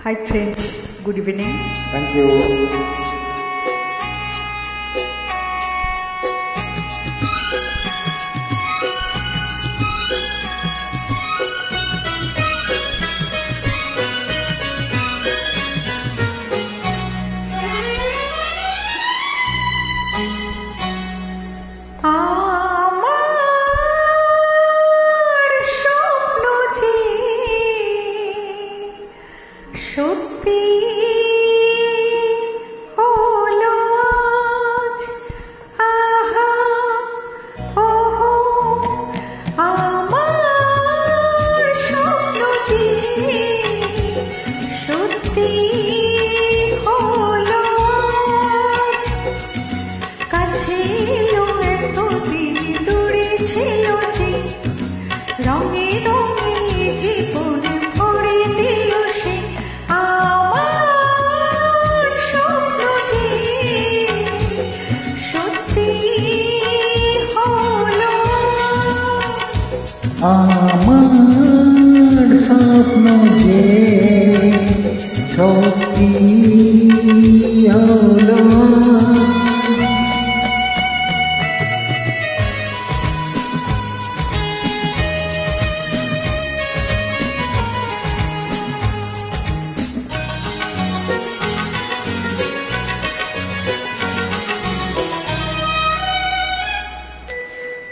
Hi friends, good evening. Thank you. আমার স্বপ্ন যে সত্যি হলো আজ, আহা ওহো, আমার স্বপ্ন যে সত্যি হলো আজ, কাছে এলো এতদিন দূরে ছিল যে, রঙে রঙে জীবন ভরে দিল সে, আমার স্বপ্ন যে সত্যি হলো। আমার স্বপ্ন যে সত্যি হলো,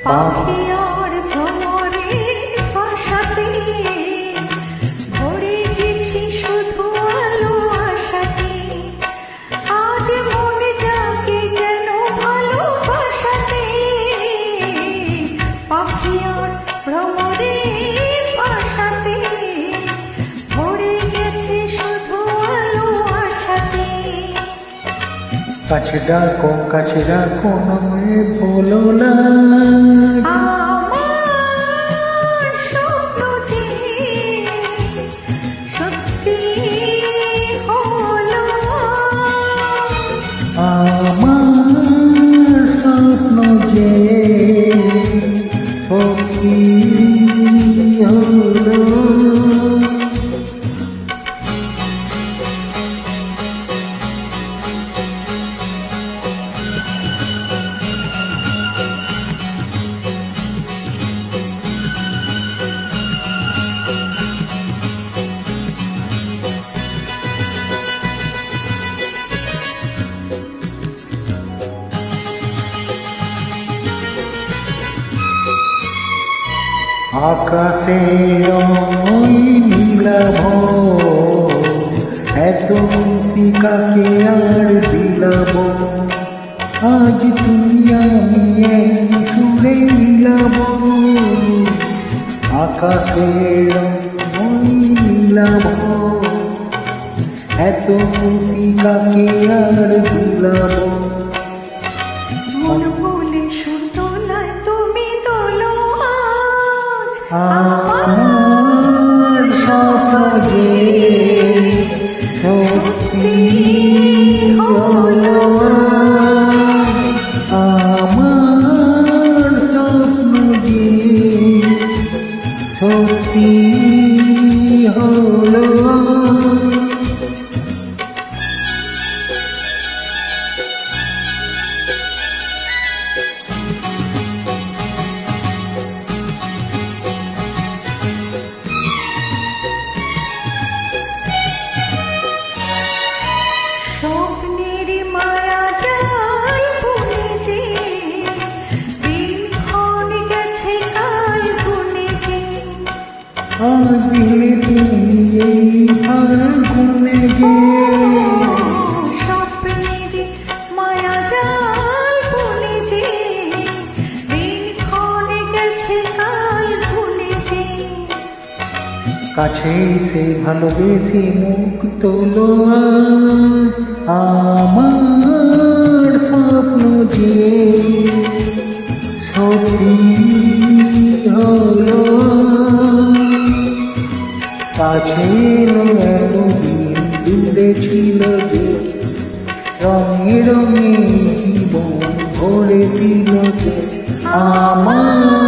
পাখি আর ভ্রমরে আশাতে ভরে গেছি শুধু আলো আশাতে, আজ মনে জাগে যেন ভালোবাসাতে, পাখি আর ভ্রমরে আশাতে ভরে গেছি শুধু আলো আশাতে। কাছে ডাকো নয় বলো না, আমার স্বপ্ন যে সত্যি হলো। আমার স্বপ্ন যে সত্যি হলো। আকাশের ওই নীলাভ এত শিকাকে আর বিলাব, আজ তুমি আমি এই সুরে মিলাব। আকাশের ওই নীলাভ এত শিকাকে আর বিলাব। মন বলে সুর তোলায় তুমি তোলো আজ, আমার স্বপ্ন যে সত্যি হলো, আমার স্বপ্ন যে সত্যি হলো। স্বপ্নের মায়া জাল বুনে যে, দিনক্ষণ গেছে কাল গুনে যে, আজ দিলে তুমি এই ফাল্গুনে যে, স্বপ্নের মায়া জাল বুনে যে, দিনক্ষণ গেছে কাল গুনে যে। কাছে সে ভালোবেসে মুখ তোলো আজ, আমার স্বপ্ন যে সত্যি হলো। কাছে এতদিন দূরে ছিল যে, রঙে রঙে জীবন ভরে দিল সে, আমার